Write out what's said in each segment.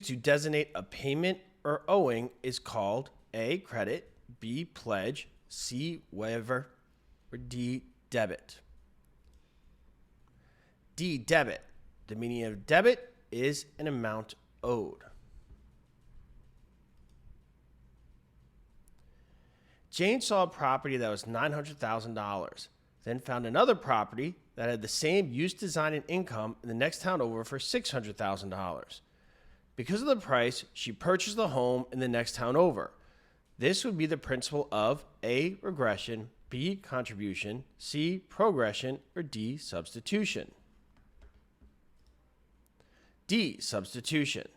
to designate a payment or owing is called A, credit, B, pledge, C, waiver, or D, debit. D, debit. The meaning of debit is an amount owed. Jane saw a property that was $900,000, then found another property that had the same use, design, and income in the next town over for $600,000. Because of the price, she purchased the home in the next town over. This would be the principle of A, regression, B, contribution, C, progression, or D, substitution. D, substitution.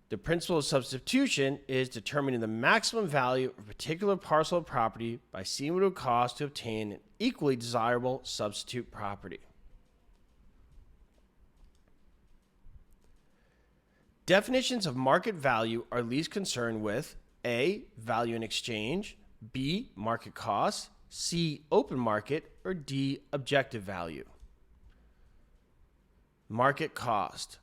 The principle of substitution is determining the maximum value of a particular parcel of property by seeing what it would cost to obtain an equally desirable substitute property. Definitions of market value are least concerned with A, value in exchange, B, market cost, C, open market, or D, objective value. Market cost.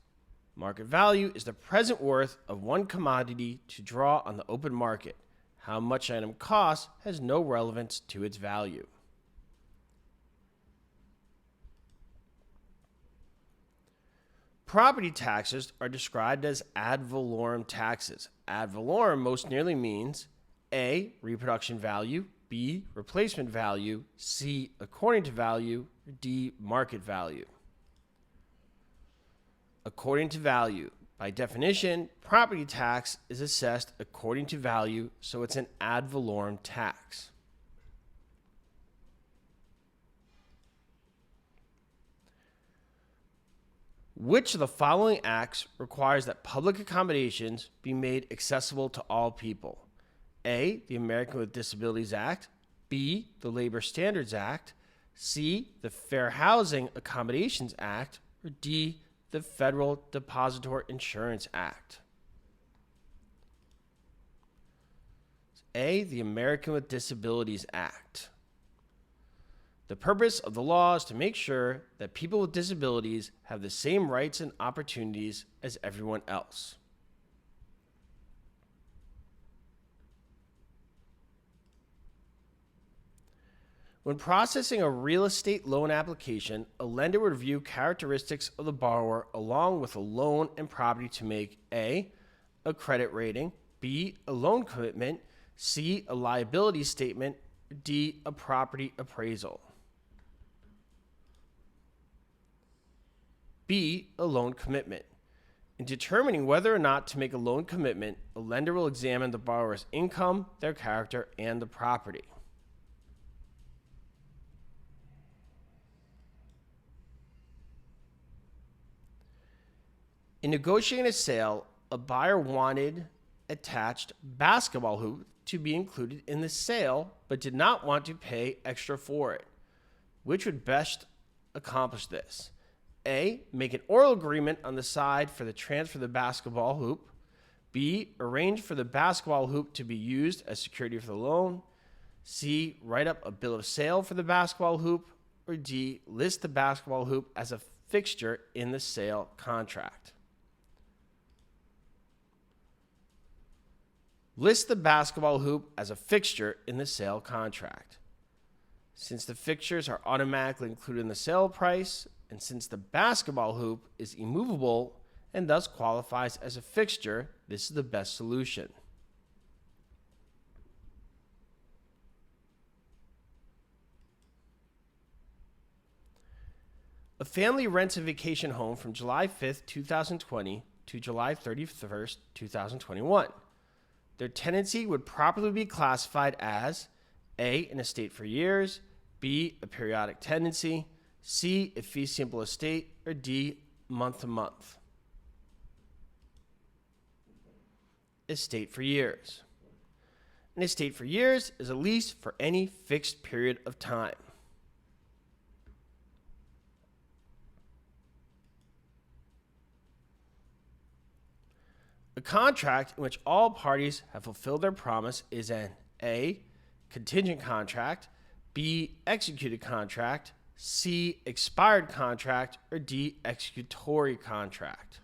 Market value is the present worth of one commodity to draw on the open market. How much an item costs has no relevance to its value. Property taxes are described as ad valorem taxes. Ad valorem most nearly means A, reproduction value, B, replacement value, C, according to value, or D, market value. According to value. By definition, property tax is assessed according to value, so it's an ad valorem tax. Which of the following acts requires that public accommodations be made accessible to all people? A, the American with Disabilities Act, B, the Labor Standards Act, C, the Fair Housing Accommodations Act, or D, the Federal Depository Insurance Act. A, the American with Disabilities Act. The purpose of the law is to make sure that people with disabilities have the same rights and opportunities as everyone else. When processing a real estate loan application, a lender would review characteristics of the borrower along with a loan and property to make A, a credit rating, B, a loan commitment, C, a liability statement, D, a property appraisal. B, a loan commitment. In determining whether or not to make a loan commitment, a lender will examine the borrower's income, their character, and the property. In negotiating a sale, a buyer wanted attached basketball hoop to be included in the sale, but did not want to pay extra for it. Which would best accomplish this? A, make an oral agreement on the side for the transfer of the basketball hoop. B, arrange for the basketball hoop to be used as security for the loan. C, write up a bill of sale for the basketball hoop. Or D, list the basketball hoop as a fixture in the sale contract. List the basketball hoop as a fixture in the sale contract. Since the fixtures are automatically included in the sale price, and since the basketball hoop is immovable and thus qualifies as a fixture, this is the best solution. A family rents a vacation home from July 5th, 2020 to July 31st, 2021. Their tenancy would properly be classified as A, an estate for years, B, a periodic tenancy, C, a fee simple estate, or D, month to month. Estate for years. An estate for years is a lease for any fixed period of time. A contract in which all parties have fulfilled their promise is an A, contingent contract, B, executed contract, C, expired contract, or D, executory contract.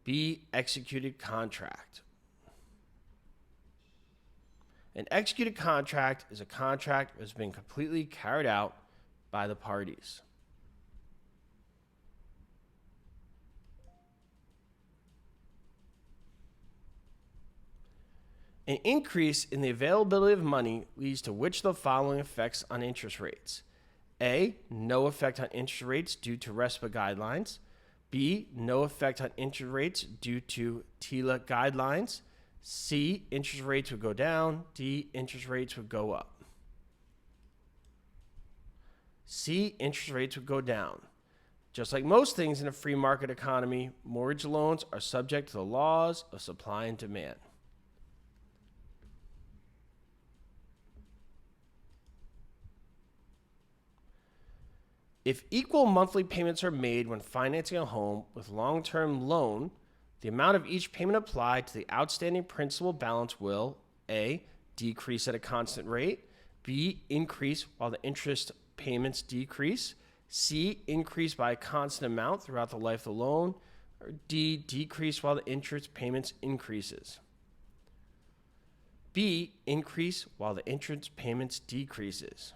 B, executed contract. An executed contract is a contract that has been completely carried out by the parties. An increase in the availability of money leads to which of the following effects on interest rates? A, no effect on interest rates due to RESPA guidelines. B, no effect on interest rates due to TILA guidelines. C, interest rates would go down. D, interest rates would go up. C, interest rates would go down. Just like most things in a free market economy, mortgage loans are subject to the laws of supply and demand. If equal monthly payments are made when financing a home with long-term loan, the amount of each payment applied to the outstanding principal balance will A, decrease at a constant rate, B, increase while the interest payments decrease, C, increase by a constant amount throughout the life of the loan, or D, decrease while the interest payments increases. B, increase while the interest payments decreases.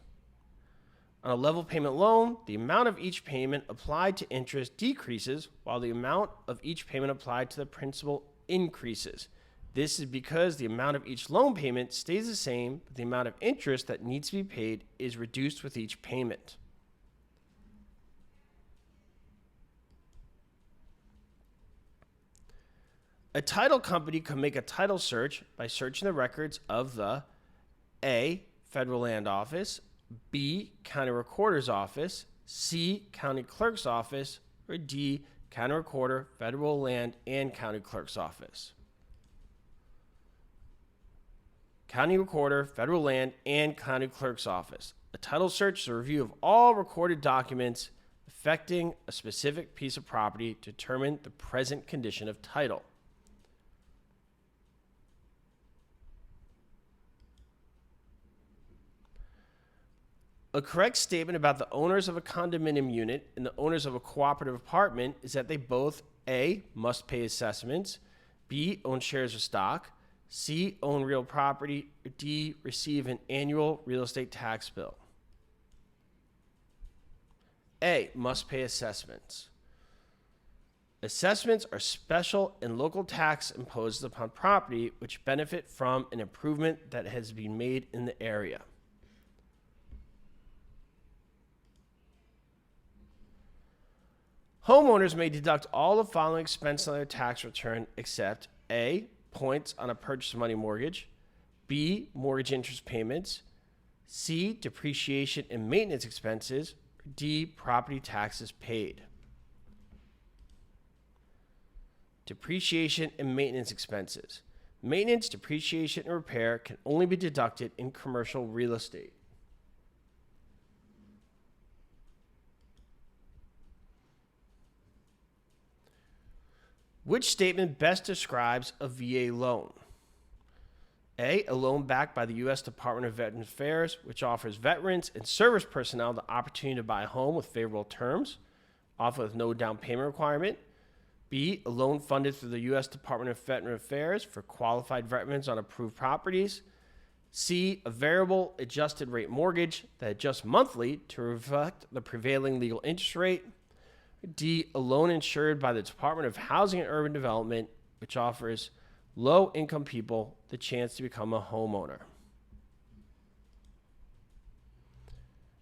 On a level payment loan, the amount of each payment applied to interest decreases while the amount of each payment applied to the principal increases. This is because the amount of each loan payment stays the same, but the amount of interest that needs to be paid is reduced with each payment. A title company can make a title search by searching the records of the A, Federal Land Office, B, County Recorder's Office, C, County Clerk's Office, or D, County Recorder, Federal Land, and County Clerk's Office. County Recorder, Federal Land, and County Clerk's Office. A title search is a review of all recorded documents affecting a specific piece of property to determine the present condition of title. A correct statement about the owners of a condominium unit and the owners of a cooperative apartment is that they both A, must pay assessments, B, own shares of stock, C, own real property, or D, receive an annual real estate tax bill. A, must pay assessments. Assessments are special and local tax imposed upon property which benefit from an improvement that has been made in the area. Homeowners may deduct all the following expenses on their tax return except A, points on a purchase money mortgage, B, mortgage interest payments, C, depreciation and maintenance expenses, or D, property taxes paid. Depreciation and maintenance expenses. Maintenance, depreciation, and repair can only be deducted in commercial real estate. Which statement best describes a VA loan? A loan backed by the U.S. Department of Veterans Affairs, which offers veterans and service personnel the opportunity to buy a home with favorable terms, often with no down payment requirement. B, a loan funded through the U.S. Department of Veterans Affairs for qualified veterans on approved properties. C, a variable adjusted rate mortgage that adjusts monthly to reflect the prevailing legal interest rate. D, a loan insured by the Department of Housing and Urban Development, which offers low-income people the chance to become a homeowner.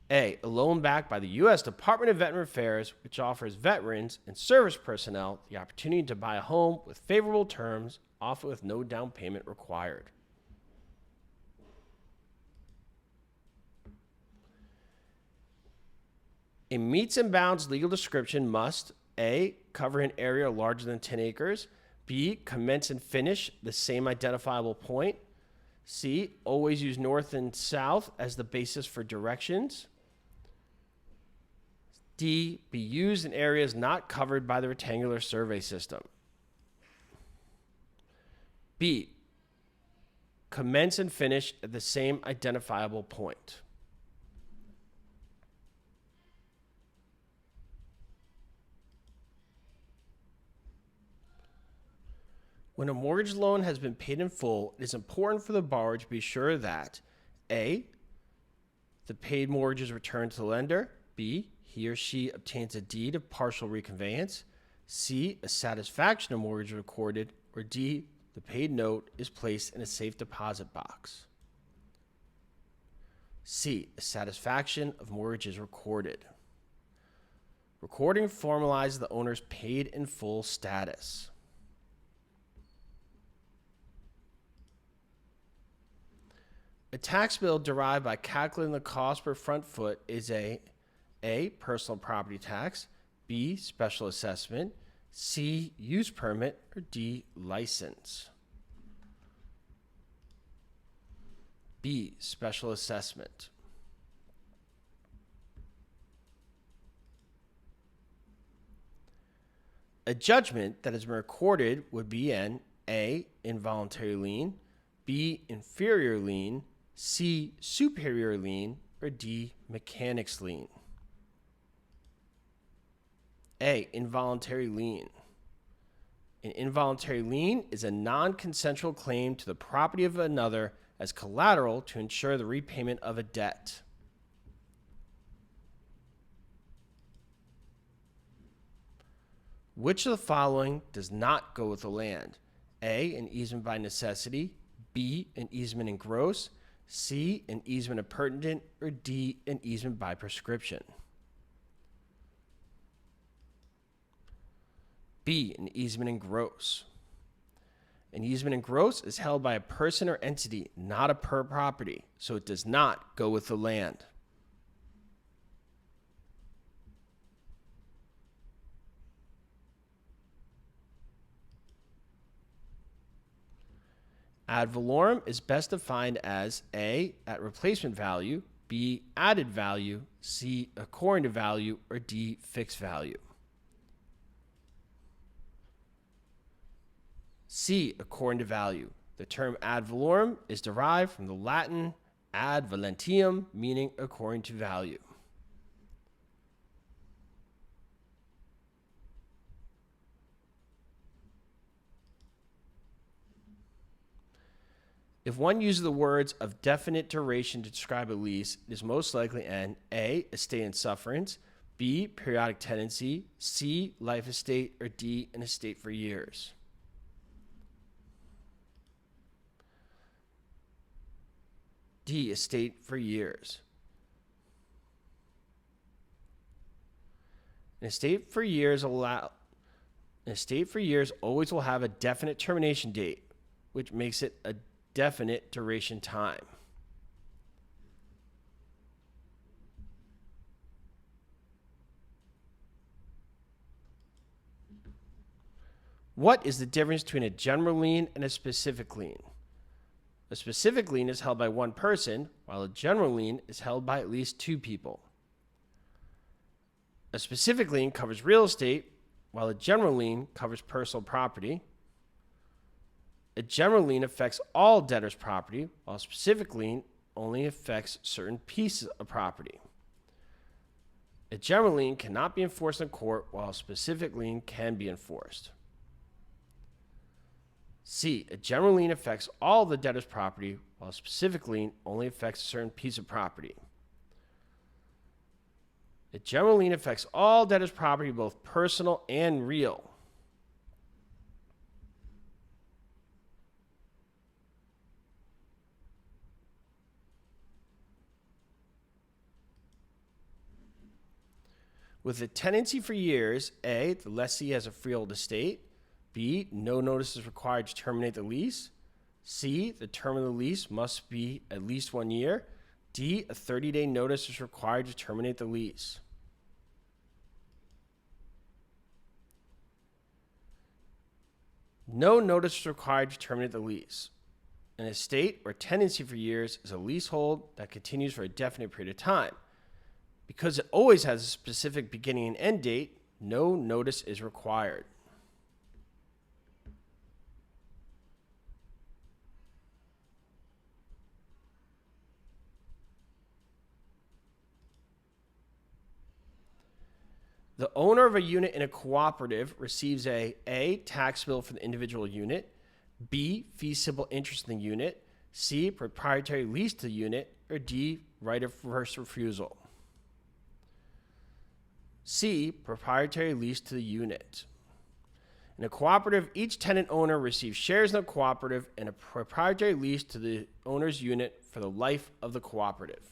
A loan backed by the U.S. Department of Veterans Affairs, which offers veterans and service personnel the opportunity to buy a home with favorable terms, often with no down payment required. A meets and bounds legal description must A, cover an area larger than 10 acres, B, commence and finish the same identifiable point, C, always use north and south as the basis for directions, D, be used in areas not covered by the rectangular survey system. B, commence and finish at the same identifiable point. When a mortgage loan has been paid in full, it is important for the borrower to be sure that A, the paid mortgage is returned to the lender, B, he or she obtains a deed of partial reconveyance, C, a satisfaction of mortgage recorded, or D, the paid note is placed in a safe deposit box. C, a satisfaction of mortgage is recorded. Recording formalizes the owner's paid in full status. A tax bill derived by calculating the cost per front foot is A, personal property tax, B, special assessment, C, use permit, or D, license. B, special assessment. A judgment that has been recorded would be an A, involuntary lien, B, inferior lien, C, superior lien, or D, mechanic's lien. A, involuntary lien. An involuntary lien is a non-consensual claim to the property of another as collateral to ensure the repayment of a debt. Which of the following does not go with the land? A, an easement by necessity, B, an easement in gross, C, an easement appurtenant, or D, an easement by prescription. B, an easement in gross. An easement in gross is held by a person or entity, not a property, so it does not go with the land. Ad valorem is best defined as A, at replacement value, B, added value, C, according to value, or D, fixed value. C, according to value. The term ad valorem is derived from the Latin ad valentium, meaning according to value. If one uses the words of definite duration to describe a lease, it is most likely an A, estate in sufferance, B, periodic tenancy, C, life estate, or D, an estate for years. D, estate for years. An estate for years always will have a definite termination date, which makes it a definite duration time. What is the difference between a general lien and a specific lien? A specific lien is held by one person, while a general lien is held by at least two people. A specific lien covers real estate, while a general lien covers personal property. A general lien affects all debtors' property, while a specific lien only affects certain pieces of property. A general lien cannot be enforced in court, while a specific lien can be enforced. C, a general lien affects all the debtor's property, while a specific lien only affects a certain piece of property. A general lien affects all debtor's property, both personal and real. With a tenancy for years, A, the lessee has a freehold estate, B, no notice is required to terminate the lease, C, the term of the lease must be at least 1 year, D, a 30-day notice is required to terminate the lease. No notice is required to terminate the lease. An estate or tenancy for years is a leasehold that continues for a definite period of time. Because it always has a specific beginning and end date, no notice is required. The owner of a unit in a cooperative receives a tax bill for the individual unit, B, fee simple interest in the unit, C, proprietary lease to the unit, or D, right of first refusal. C, proprietary lease to the unit. In a cooperative, each tenant owner receives shares in the cooperative and a proprietary lease to the owner's unit for the life of the cooperative.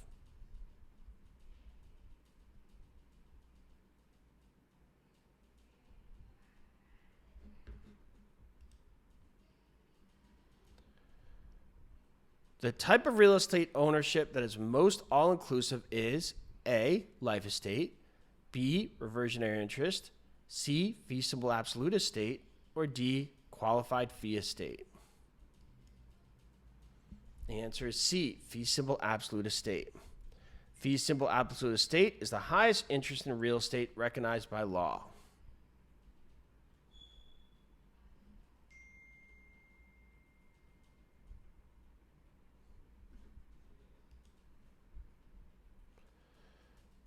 The type of real estate ownership that is most all-inclusive is A, life estate, B, reversionary interest, C, fee simple absolute estate, or D, qualified fee estate. The answer is C, fee simple absolute estate. Fee simple absolute estate is the highest interest in real estate recognized by law.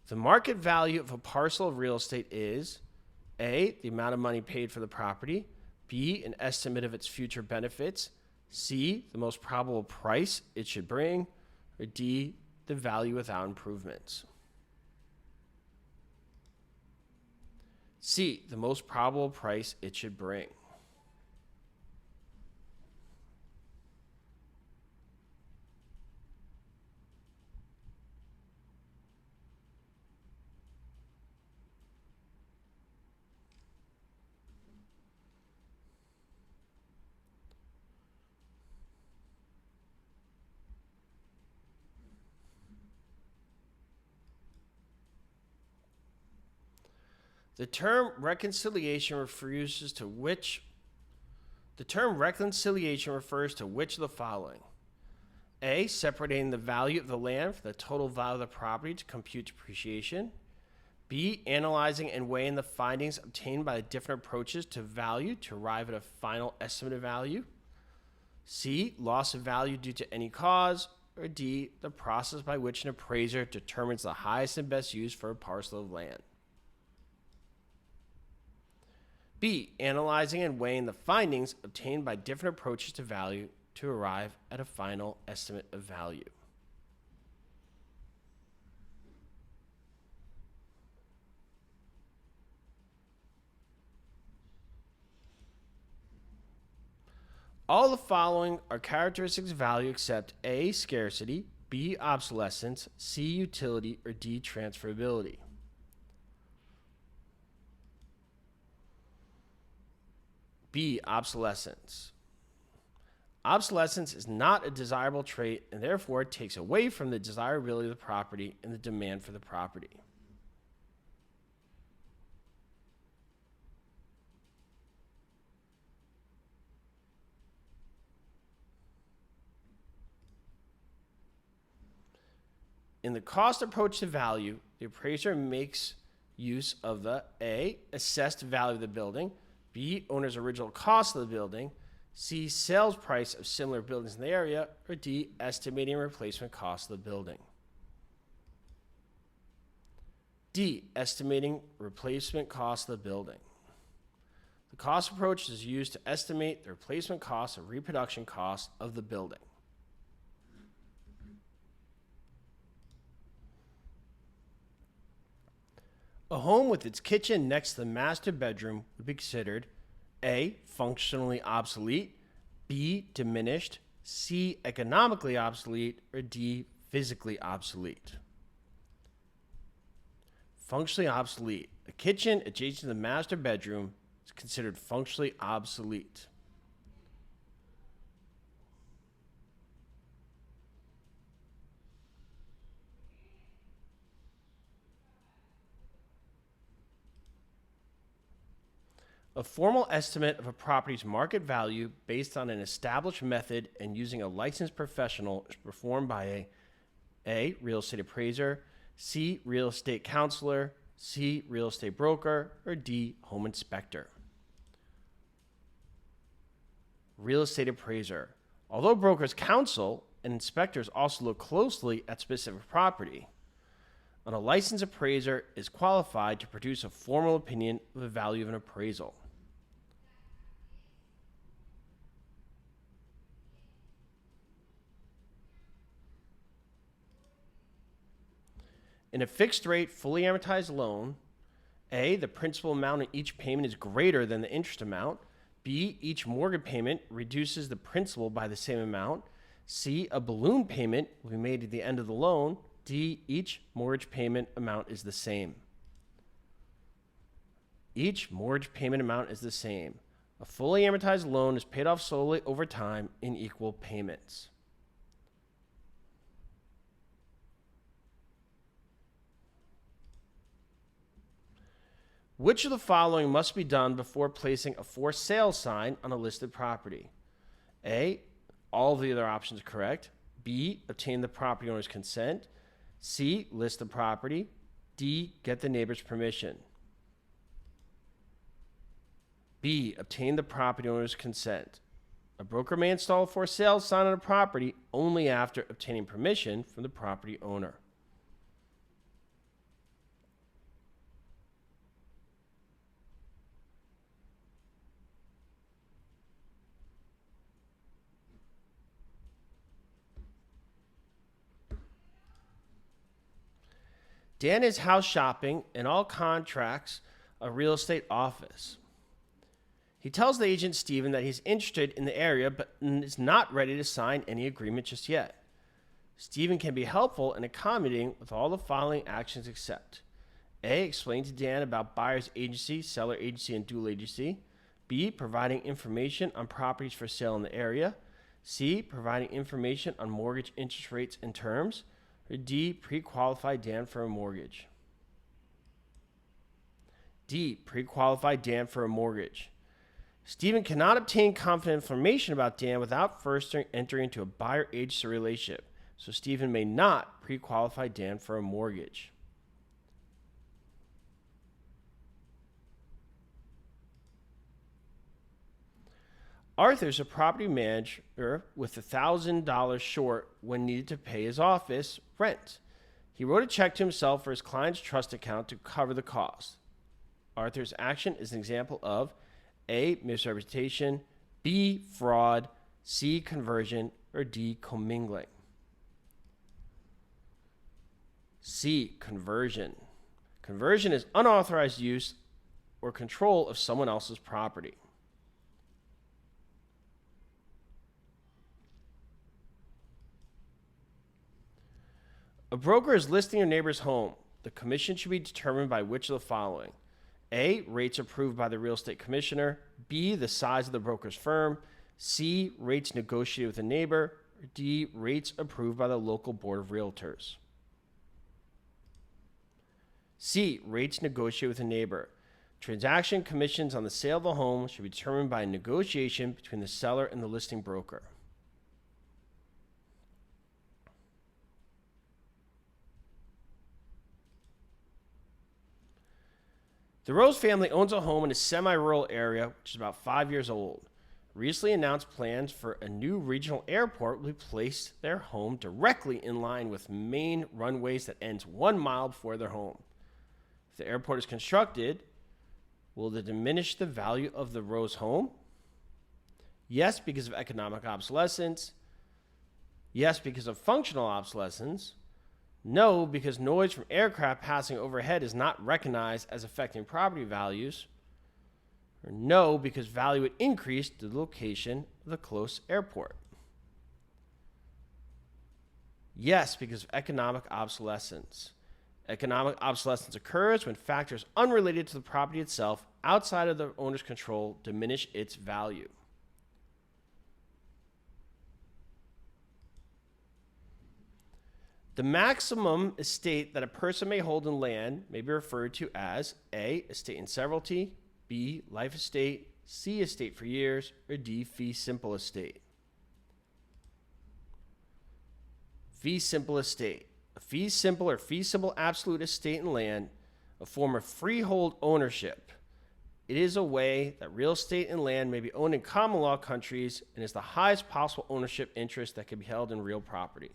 The market value of a parcel of real estate is A, the amount of money paid for the property, B, an estimate of its future benefits, C, the most probable price it should bring, or D, the value without improvements. C, the most probable price it should bring. The term reconciliation refers to which of the following? A, separating the value of the land from the total value of the property to compute depreciation. B, analyzing and weighing the findings obtained by the different approaches to value to arrive at a final estimate of value. C, loss of value due to any cause. Or D, the process by which an appraiser determines the highest and best use for a parcel of land. B, analyzing and weighing the findings obtained by different approaches to value to arrive at a final estimate of value. All the following are characteristics of value except A, scarcity, B, obsolescence, C, utility, or D, transferability. B, obsolescence. Obsolescence is not a desirable trait and therefore takes away from the desirability of the property and the demand for the property. In the cost approach to value, the appraiser makes use of the A, assessed value of the building, B, owner's original cost of the building, C, sales price of similar buildings in the area, or D, estimating replacement cost of the building. D, estimating replacement cost of the building. The cost approach is used to estimate the replacement cost and reproduction cost of the building. A home with its kitchen next to the master bedroom would be considered A, functionally obsolete, B, diminished, C, economically obsolete, or D, physically obsolete. Functionally obsolete. A kitchen adjacent to the master bedroom is considered functionally obsolete. A formal estimate of a property's market value based on an established method and using a licensed professional is performed by A, real estate appraiser, C, real estate counselor, C, real estate broker, or D, home inspector. Real estate appraiser. Although brokers counsel and inspectors also look closely at specific property, a licensed appraiser is qualified to produce a formal opinion of the value of an appraisal. In a fixed rate, fully amortized loan, A, the principal amount in each payment is greater than the interest amount. B, each mortgage payment reduces the principal by the same amount. C, a balloon payment will be made at the end of the loan. D, each mortgage payment amount is the same. Each mortgage payment amount is the same. A fully amortized loan is paid off slowly over time in equal payments. Which of the following must be done before placing a for sale sign on a listed property? A, all of the other options are correct. B, obtain the property owner's consent. C, list the property. D, get the neighbor's permission. B, obtain the property owner's consent. A broker may install a for sale sign on a property only after obtaining permission from the property owner. Dan is house shopping and all contracts a real estate office. He tells the agent Stephen that he's interested in the area but is not ready to sign any agreement just yet. Stephen can be helpful and accommodating with all the following actions except: A, explain to Dan about buyer's agency, seller agency, and dual agency. B, providing information on properties for sale in the area. C, providing information on mortgage interest rates and terms. Or D, pre-qualify Dan for a mortgage. D, pre-qualify Dan for a mortgage. Stephen cannot obtain confidential information about Dan without first entering into a buyer-agency relationship, so Stephen may not pre-qualify Dan for a mortgage. Arthur's a property manager with $1,000 short when needed to pay his office rent. He wrote a check to himself for his client's trust account to cover the cost. Arthur's action is an example of A, misrepresentation, B, fraud, C, conversion, or D, commingling. C, conversion. Conversion is unauthorized use or control of someone else's property. A broker is listing your neighbor's home. The commission should be determined by which of the following: A, rates approved by the real estate commissioner. B, the size of the broker's firm. C, rates negotiated with a neighbor. Or D, rates approved by the local board of realtors. C, rates negotiated with a neighbor. Transaction commissions on the sale of the home should be determined by a negotiation between the seller and the listing broker. The Rose family owns a home in a semi-rural area, which is about 5 years old. Recently announced plans for a new regional airport will place their home directly in line with main runways that ends 1 mile before their home. If the airport is constructed, will it diminish the value of the Rose home? Yes, because of economic obsolescence. Yes, because of functional obsolescence. No, because noise from aircraft passing overhead is not recognized as affecting property values. Or no, because value would increase to the location of the close airport. Yes, because of economic obsolescence. Economic obsolescence occurs when factors unrelated to the property itself, outside of the owner's control, diminish its value. The maximum estate that a person may hold in land may be referred to as A, estate in severalty, B, life estate, C, estate for years, or D, fee simple estate. Fee simple estate. A fee simple or fee simple absolute estate in land, a form of freehold ownership. It is a way that real estate and land may be owned in common law countries and is the highest possible ownership interest that can be held in real property.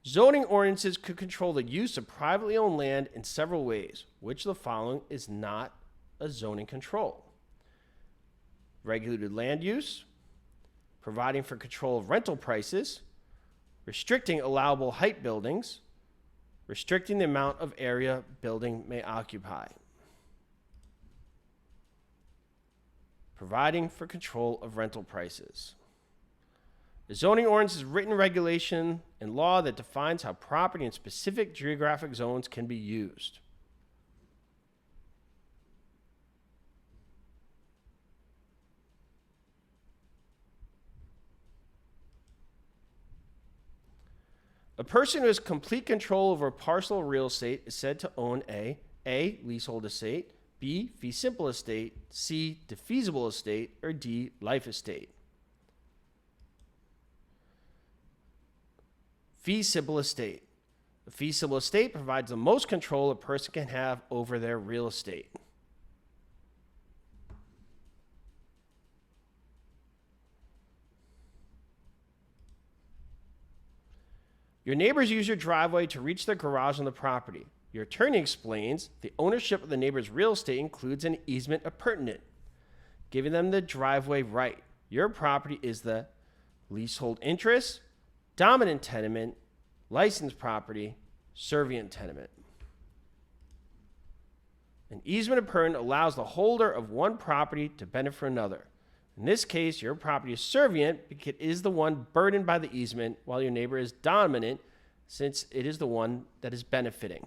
Zoning ordinances could control the use of privately owned land in several ways. Which of the following is not a zoning control? Regulated land use, providing for control of rental prices, restricting allowable height buildings, restricting the amount of area building may occupy, providing for control of rental prices. The zoning ordinance is written regulation and law that defines how property in specific geographic zones can be used. A person who has complete control over a parcel of real estate is said to own A, leasehold estate, B, fee simple estate, C, defeasible estate, or D, life estate. Fee simple estate. A fee simple estate provides the most control a person can have over their real estate. Your neighbors use your driveway to reach their garage on the property. Your attorney explains the ownership of the neighbor's real estate includes an easement appurtenant, giving them the driveway right. Your property is the leasehold interest, dominant tenement, licensed property, servient tenement. An easement appurtenant allows the holder of one property to benefit from another. In this case, your property is servient because it is the one burdened by the easement, while your neighbor is dominant since it is the one that is benefiting.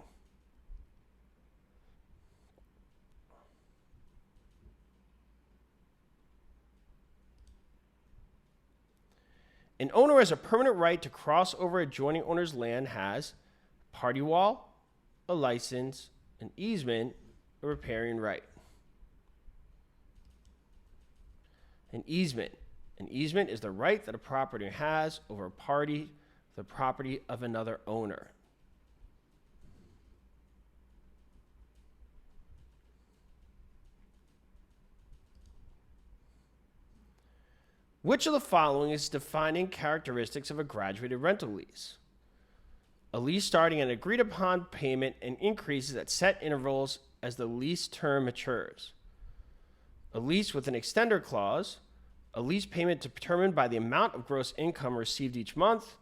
An owner has a permanent right to cross over adjoining owner's land has a party wall, a license, an easement, a riparian right. An easement. An easement is the right that a property has over a party, the property of another owner. Which of the following is defining characteristics of a graduated rental lease? A lease starting an agreed upon payment and increases at set intervals as the lease term matures. A lease with an extender clause, a lease payment determined by the amount of gross income received each month,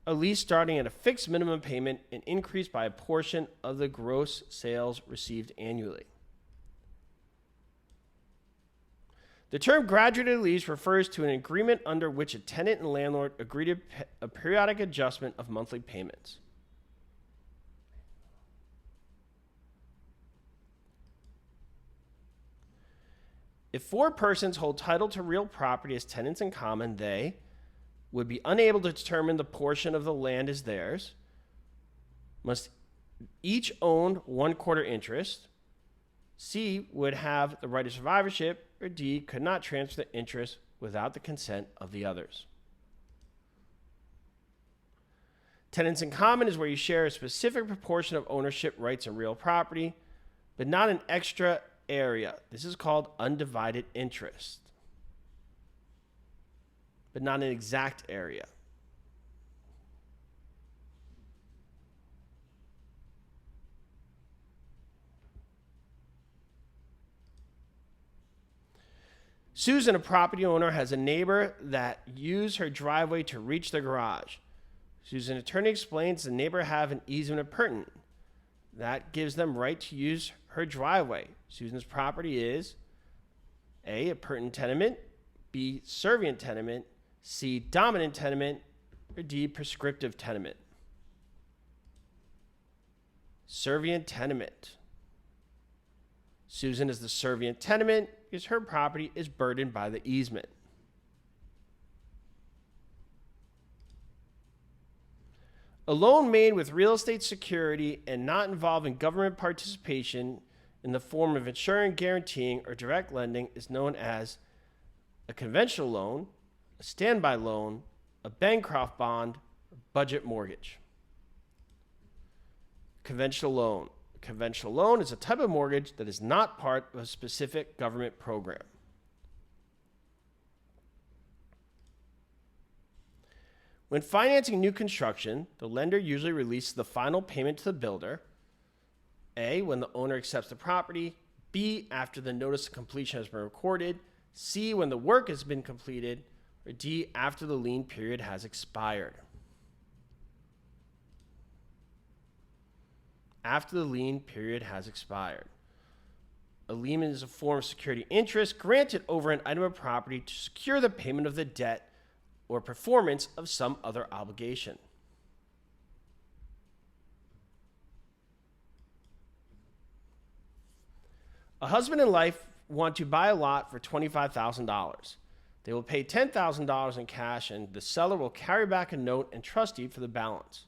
a lease starting at a fixed minimum payment and increased by a portion of the gross sales received annually. The term graduated lease refers to an agreement under which a tenant and landlord agree to a periodic adjustment of monthly payments. If four persons hold title to real property as tenants in common, they would be unable to determine the portion of the land is theirs, must each own 1/4 interest, C would have the right of survivorship, or D could not transfer the interest without the consent of the others. Tenants in common is where you share a specific proportion of ownership rights in real property, but not an extra area. This is called undivided interest, but not an exact area. Susan, a property owner, has a neighbor that used her driveway to reach the garage. Susan's attorney explains the neighbor have an easement appurtenant. That gives them right to use her driveway. Susan's property is A, appurtenant tenement, B, servient tenement, C, dominant tenement, or D, prescriptive tenement. Servient tenement. Susan is the servient tenement because her property is burdened by the easement. A loan made with real estate security and not involving government participation in the form of insuring, guaranteeing, or direct lending is known as a conventional loan, a standby loan, a Bancroft bond, or budget mortgage. Conventional loan. A conventional loan is a type of mortgage that is not part of a specific government program. When financing new construction, the lender usually releases the final payment to the builder, A, when the owner accepts the property, B, after the notice of completion has been recorded, C, when the work has been completed, or or D, after the lien period has expired? After the lien period has expired. A lien is a form of security interest granted over an item of property to secure the payment of the debt or performance of some other obligation. A husband and wife want to buy a lot for $25,000. They will pay $10,000 in cash, and the seller will carry back a note and trust deed for the balance.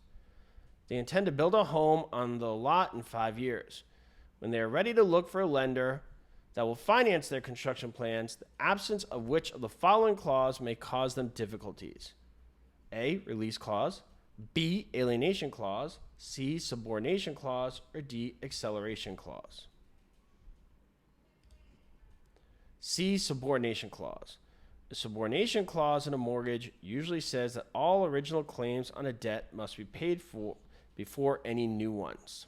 They intend to build a home on the lot in 5 years. When they are ready to look for a lender that will finance their construction plans, the absence of which of the following clause may cause them difficulties? A, release clause, B, alienation clause, C, subordination clause, or D, acceleration clause. C, subordination clause. A subordination clause in a mortgage usually says that all original claims on a debt must be paid for before any new ones.